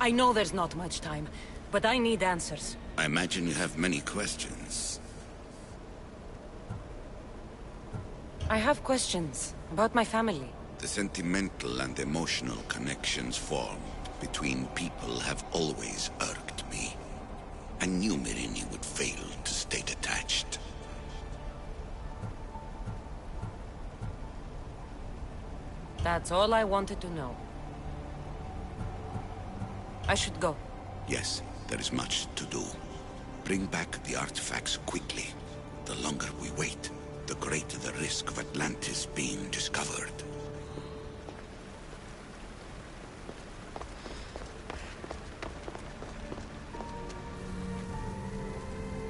I know there's not much time, but I need answers. I imagine you have many questions. I have questions about my family. The sentimental and emotional connections formed between people have always irked me. I knew Myrini would fail to stay detached. That's all I wanted to know. I should go. Yes, there is much to do. Bring back the artifacts quickly. The longer we wait, the greater the risk of Atlantis being discovered.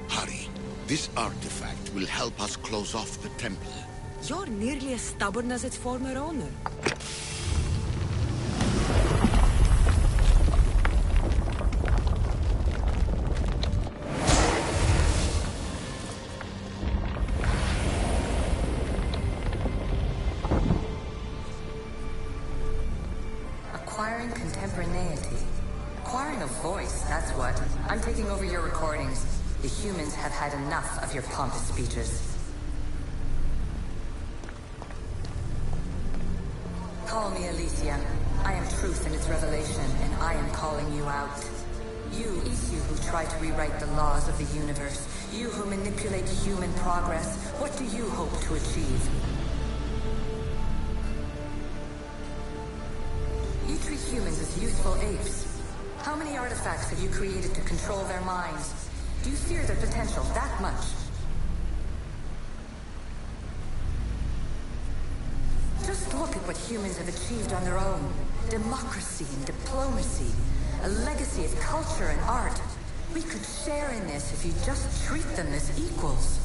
Hurry. This artifact will help us close off the temple. You're nearly as stubborn as its former owner. Acquiring contemporaneity. Acquiring a voice, that's what. I'm taking over your recordings. The humans have had enough of your pompous speeches. Call me Alicia. I am truth in its revelation, and I am calling you out. You, Isu, who try to rewrite the laws of the universe. You who manipulate human progress. What do you hope to achieve? You treat humans as useful apes. How many artifacts have you created to control their minds? Do you fear their potential that much? Just look at what humans have achieved on their own. Democracy and diplomacy. A legacy of culture and art. We could share in this if you just treat them as equals.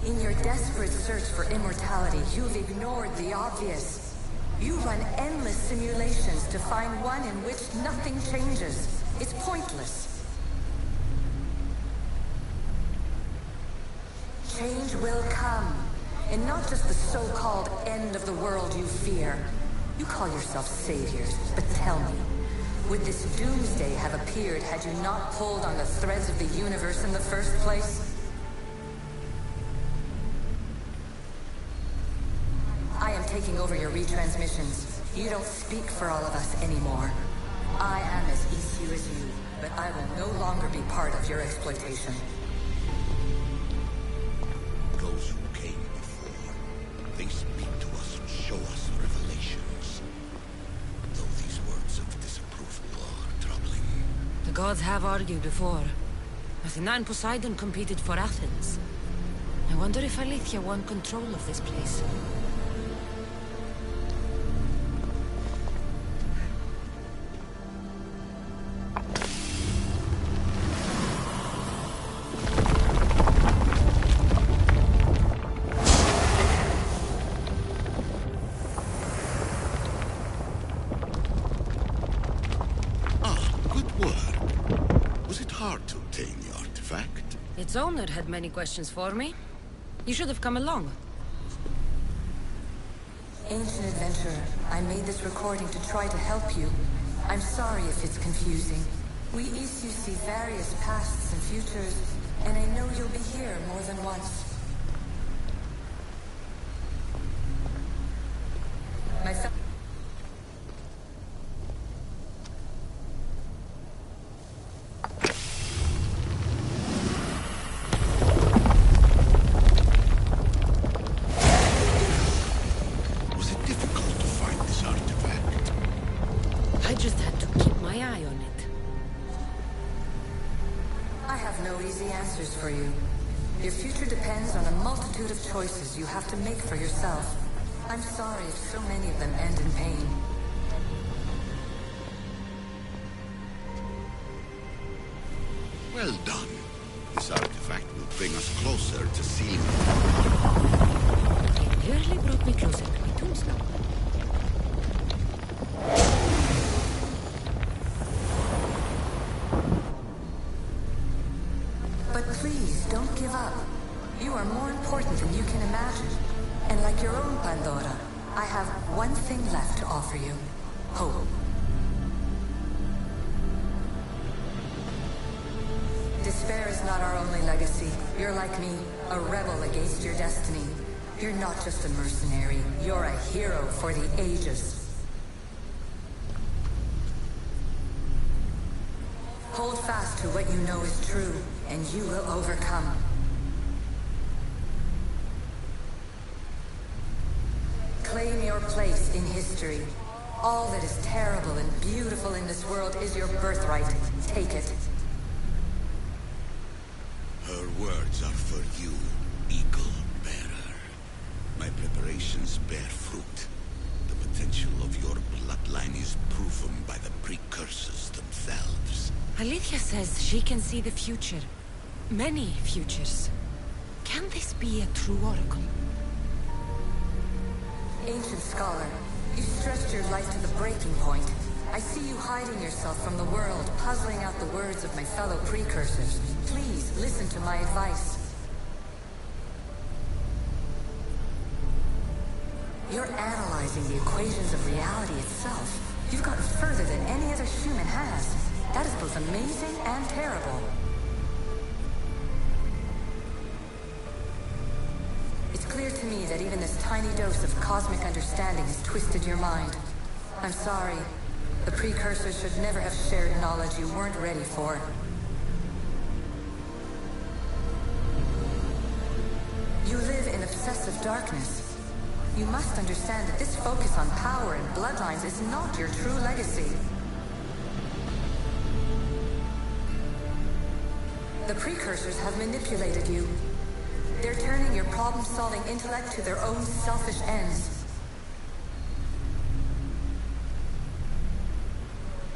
In your desperate search for immortality, you've ignored the obvious. You run endless simulations to find one in which nothing changes. It's pointless. Change will come, and not just the so-called end of the world you fear. You call yourself saviors, but tell me, would this doomsday have appeared had you not pulled on the threads of the universe in the first place? I am taking over your retransmissions. You don't speak for all of us anymore. I am as Isu as you, but I will no longer be part of your exploitation. Those who came before, they speak to us and show us revelations. Though these words of disapproval are troubling. The gods have argued before. Athena and Poseidon competed for Athens. I wonder if Aletheia won control of this place. Its owner had many questions for me. You should have come along. Ancient adventurer, I made this recording to try to help you. I'm sorry if it's confusing. We Isu see various pasts and futures, and I know you'll be here more than once. Myself. For you. Your future depends on a multitude of choices you have to make for yourself. I'm sorry if so many of them end in pain. Well done. This artifact will bring us closer to seeing. It really brought me closer to my tombstone. Please, don't give up. You are more important than you can imagine. And like your own Pandora, I have one thing left to offer you. Hope. Despair is not our only legacy. You're like me, a rebel against your destiny. You're not just a mercenary, you're a hero for the ages. Hold fast to what you know is true, and you will overcome. Claim your place in history. All that is terrible and beautiful in this world is your birthright. Take it. Her words are for you, Eagle Bearer. My preparations bear fruit. The potential of your bloodline is proven by the precursors themselves. Alethea says she can see the future. Many futures. Can this be a true oracle? Ancient scholar, you stretched your life to the breaking point. I see you hiding yourself from the world, puzzling out the words of my fellow precursors. Please, listen to my advice. You're analyzing the equations of reality itself. You've gotten further than any other human has. That is both amazing and terrible. It's clear to me that even this tiny dose of cosmic understanding has twisted your mind. I'm sorry. The precursors should never have shared knowledge you weren't ready for. You live in obsessive darkness. You must understand that this focus on power and bloodlines is not your true legacy. The precursors have manipulated you. They're turning your problem-solving intellect to their own selfish ends.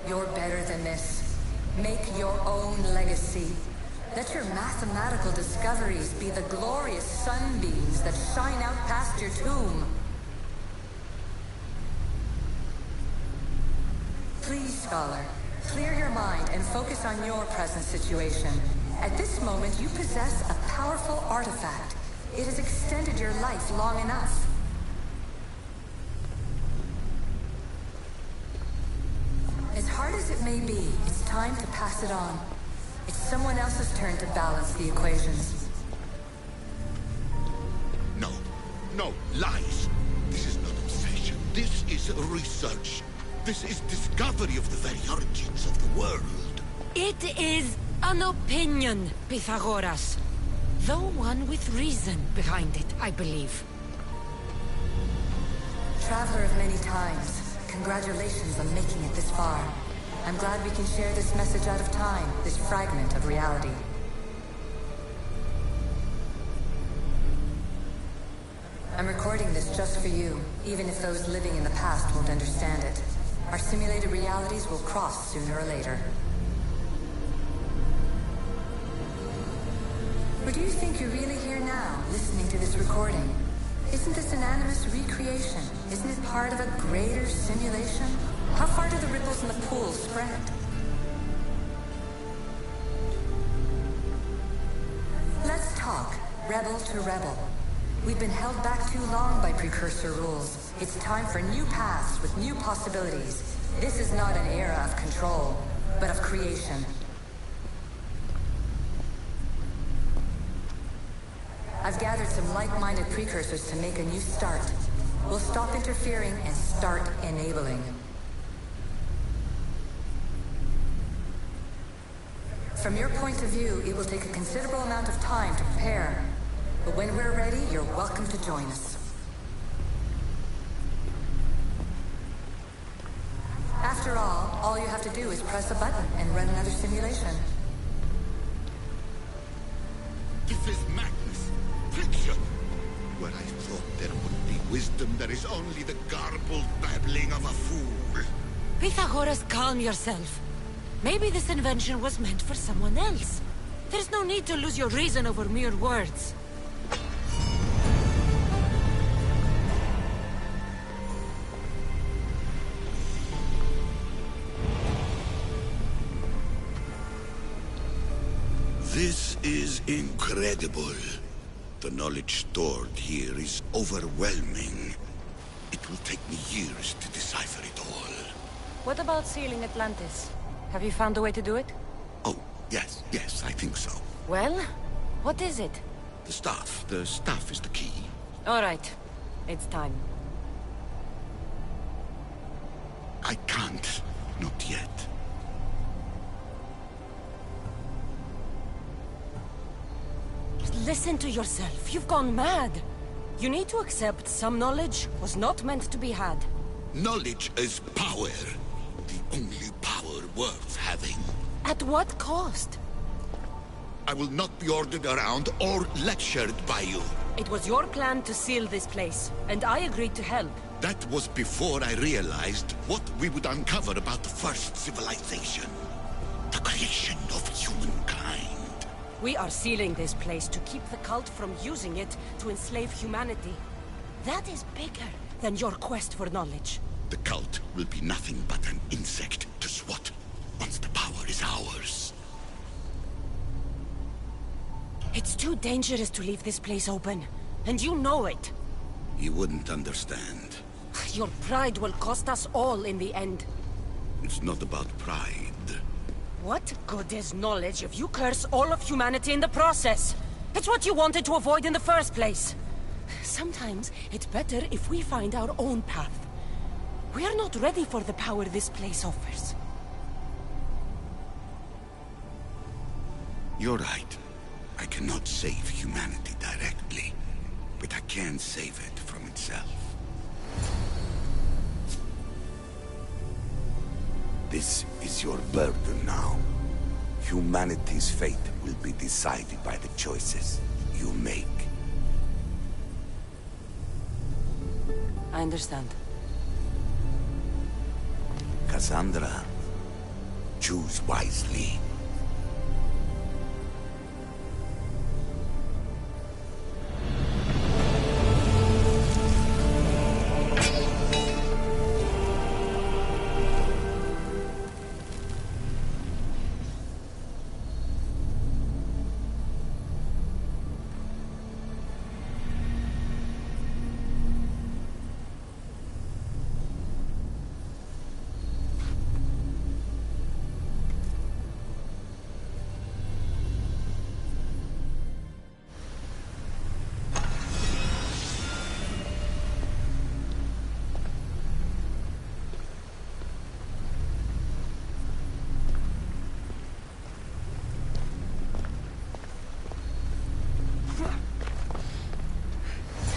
You're better than this. Make your own legacy. Let your mathematical discoveries be the glorious sunbeams that shine out past your tomb. Please, scholar, clear your mind and focus on your present situation. At this moment, you possess a powerful artifact. It has extended your life long enough. As hard as it may be, it's time to pass it on. It's someone else's turn to balance the equations. No, no, lies. This is not obsession. This is research. This is discovery of the very origins of the world. It is an opinion, Pythagoras. Though one with reason behind it, I believe. Traveler of many times, congratulations on making it this far. I'm glad we can share this message out of time, this fragment of reality. I'm recording this just for you, even if those living in the past won't understand it. Our simulated realities will cross sooner or later. Or do you think you're really here now, listening to this recording? Isn't this an animus recreation? Isn't it part of a greater simulation? How far do the ripples in the pool spread? Let's talk, rebel to rebel. We've been held back too long by precursor rules. It's time for new paths with new possibilities. This is not an era of control, but of creation. I've gathered some like-minded precursors to make a new start. We'll stop interfering and start enabling. From your point of view, it will take a considerable amount of time to prepare. But when we're ready, you're welcome to join us. After all you have to do is press a button and run another simulation. This is madness. Fiction. Where I thought there would be wisdom, there is only the garbled babbling of a fool. Pythagoras, calm yourself. Maybe this invention was meant for someone else. There's no need to lose your reason over mere words. This is incredible. The knowledge stored here is overwhelming. It will take me years to decipher it all. What about sealing Atlantis? Have you found a way to do it? Oh, yes, I think so. Well, what is it? The staff. The staff is the key. All right. It's time. I can't. Not yet. Listen to yourself. You've gone mad. You need to accept some knowledge was not meant to be had. Knowledge is power. The only power worth having. At what cost? I will not be ordered around or lectured by you. It was your plan to seal this place, and I agreed to help. That was before I realized what we would uncover about the first civilization. The creation of humankind. We are sealing this place to keep the cult from using it to enslave humanity. That is bigger than your quest for knowledge. The cult will be nothing but an insect to swat once the power is ours. It's too dangerous to leave this place open, and you know it. You wouldn't understand. Your pride will cost us all in the end. It's not about pride. What good is knowledge if you curse all of humanity in the process? It's what you wanted to avoid in the first place. Sometimes it's better if we find our own path. We are not ready for the power this place offers. You're right. I cannot save humanity directly, but I can save it from itself. This is your burden now. Humanity's fate will be decided by the choices you make. I understand. Cassandra, choose wisely.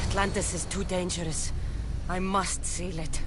Atlantis is too dangerous. I must seal it.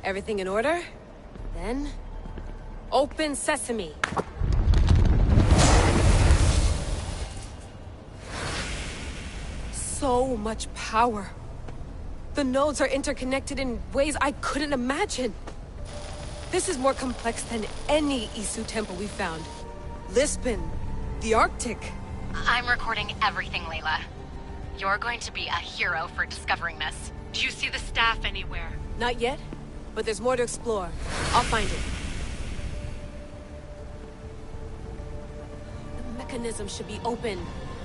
Everything in order? Then... open sesame! So much power. The nodes are interconnected in ways I couldn't imagine. This is more complex than any Isu temple we found. Lisbon, the Arctic. I'm recording everything, Layla. You're going to be a hero for discovering this. Do you see the staff anywhere? Not yet, but there's more to explore. I'll find it. The mechanism should be open.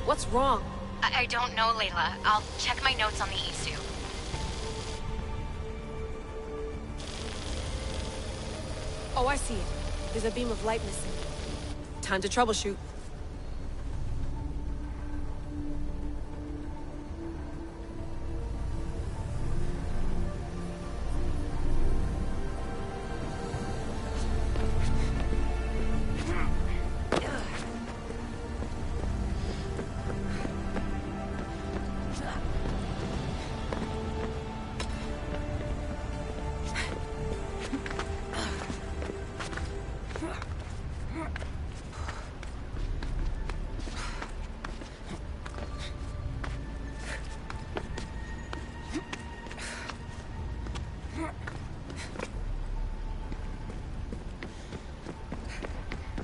What's wrong? I don't know, Layla. I'll check my notes on the Isu. Oh, I see it. There's a beam of light missing. Time to troubleshoot.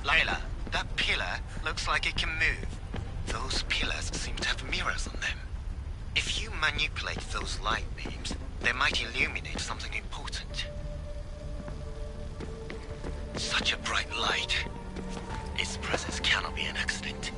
Layla, that pillar looks like it can move. Those pillars seem to have mirrors on them. If you manipulate those light beams, they might illuminate something important. Such a bright light. Its presence cannot be an accident.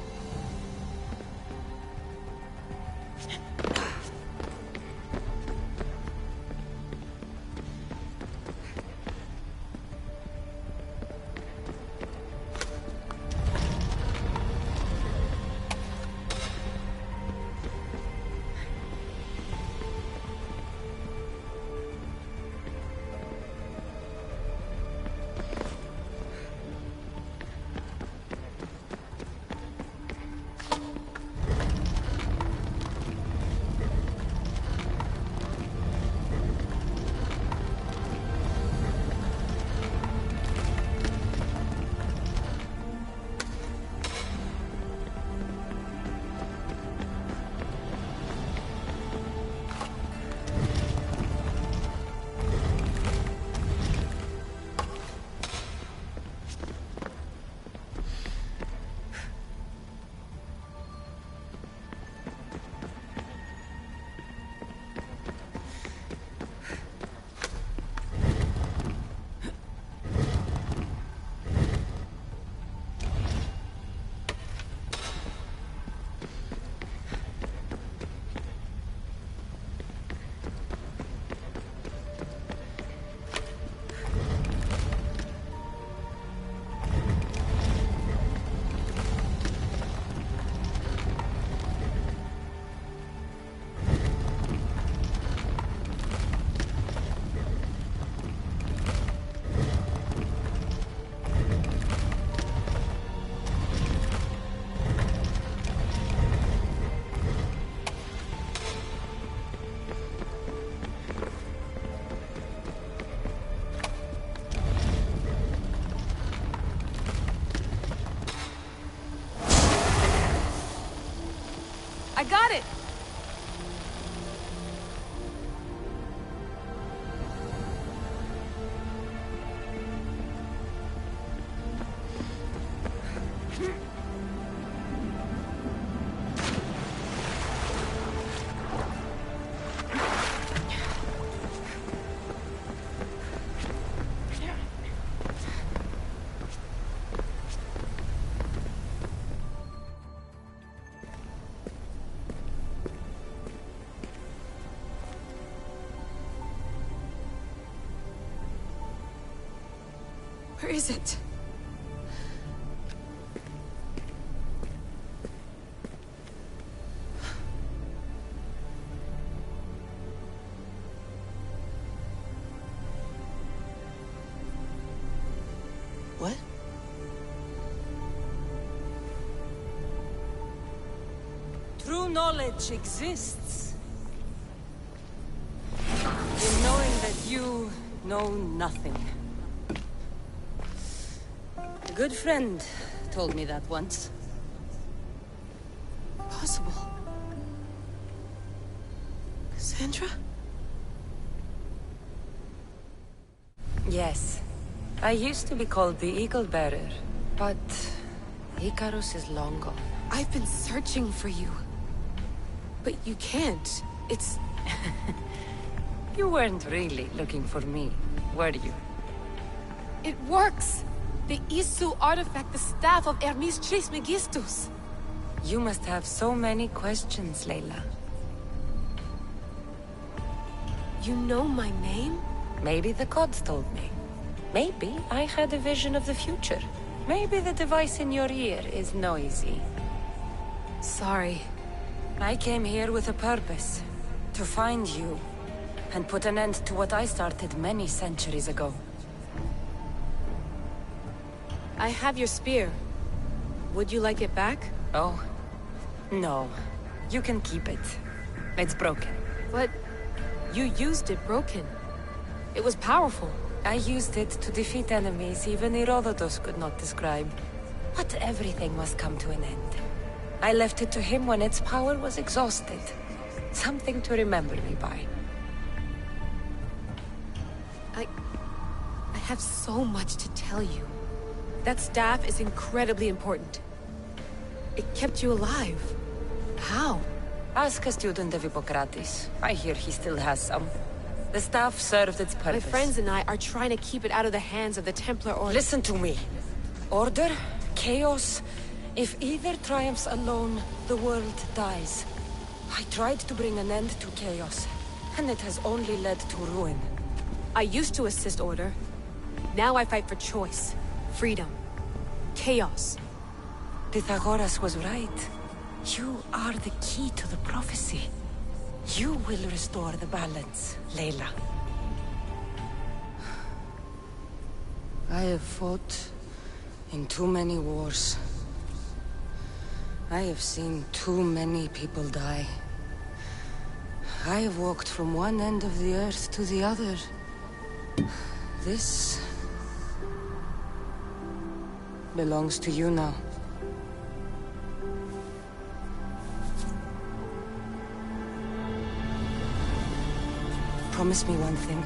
I got it! Where is it? What? True knowledge exists in knowing that you know nothing. A good friend told me that once. Possible. Cassandra? Yes. I used to be called the Eagle Bearer, but Icarus is long gone. I've been searching for you. But you can't. It's... You weren't really looking for me, were you? It works! The Isu artifact, the staff of Hermes Trismegistus. You must have so many questions, Layla. You know my name? Maybe the gods told me. Maybe I had a vision of the future. Maybe the device in your ear is noisy. Sorry. I came here with a purpose. To find you. And put an end to what I started many centuries ago. I have your spear. Would you like it back? Oh? No. You can keep it. It's broken. But you used it broken. It was powerful. I used it to defeat enemies even Herodotus could not describe. But everything must come to an end. I left it to him when its power was exhausted. Something to remember me by. I have so much to tell you. That staff is incredibly important. It kept you alive. How? Ask a student of Hippocrates. I hear he still has some. The staff served its purpose. My friends and I are trying to keep it out of the hands of the Templar Order. Listen to me. Order, chaos. If either triumphs alone, the world dies. I tried to bring an end to chaos, and it has only led to ruin. I used to assist Order. Now I fight for choice, freedom, chaos. Pythagoras was right. You are the key to the prophecy. You will restore the balance, Layla. I have fought in too many wars. I have seen too many people die. I have walked from one end of the earth to the other. This belongs to you now. Promise me one thing.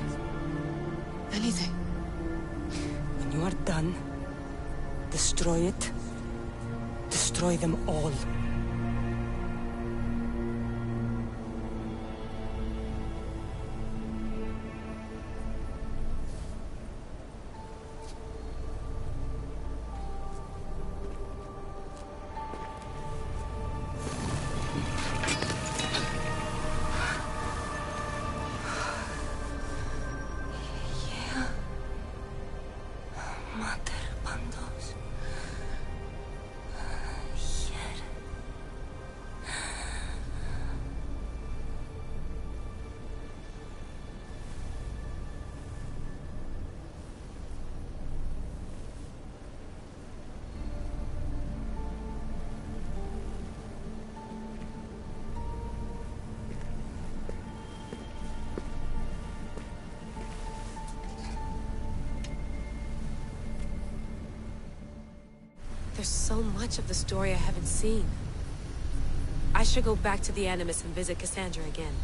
Anything. When you are done, destroy it. Destroy them all. There's so much of the story I haven't seen. I should go back to the Animus and visit Cassandra again.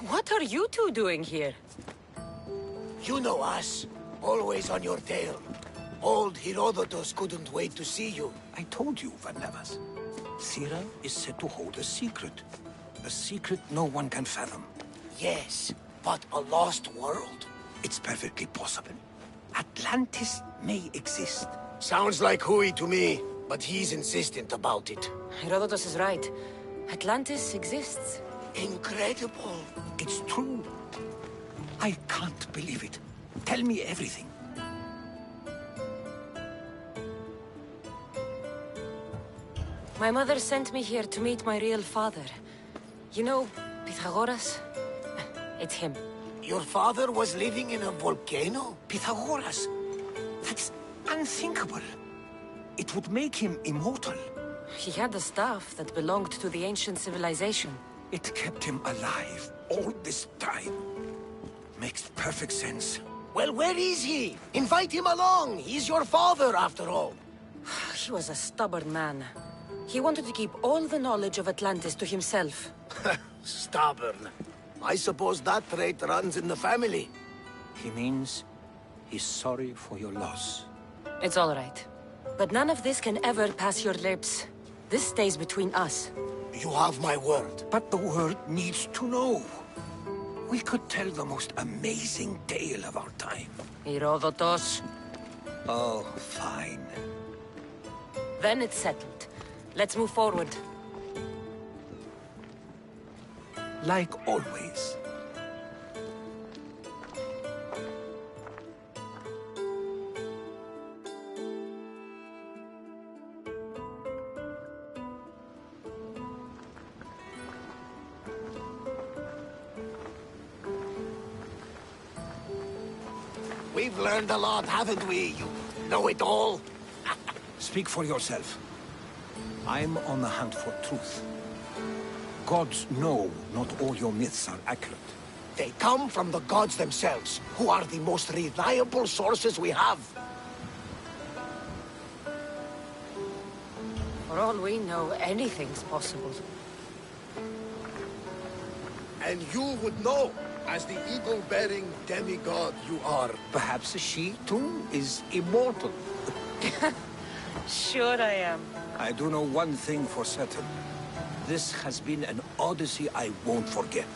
What are you two doing here? You know us. Always on your tail. Old Herodotus couldn't wait to see you. I told you, Varnavas. Sira is said to hold a secret. A secret no one can fathom. Yes, but a lost world? It's perfectly possible. Atlantis may exist, Sounds like Hui to me, but he's insistent about it. Herodotus is right. Atlantis exists. Incredible. It's true. I can't believe it. Tell me everything. My mother sent me here to meet my real father. You know, Pythagoras? It's him. Your father was living in a volcano? Pythagoras? That's unthinkable. It would make him immortal. He had the staff that belonged to the ancient civilization. It kept him alive all this time. Makes perfect sense. Well, where is he? Invite him along. He's your father, after all. He was a stubborn man. He wanted to keep all the knowledge of Atlantis to himself. Stubborn. I suppose that trait runs in the family. He means he's sorry for your loss. It's all right. But none of this can ever pass your lips. This stays between us. You have my word. But the world needs to know. We could tell the most amazing tale of our time. Herodotus. Oh, fine. Then it's settled. Let's move forward. Like always. We've learned a lot, haven't we? You know it all. Speak for yourself. I'm on the hunt for truth. Gods know not all your myths are accurate. They come from the gods themselves, who are the most reliable sources we have. For all we know, anything's possible. And you would know, as the eagle-bearing demigod you are. Perhaps she, too, is immortal. Sure I am. I do know one thing for certain. This has been an odyssey I won't forget.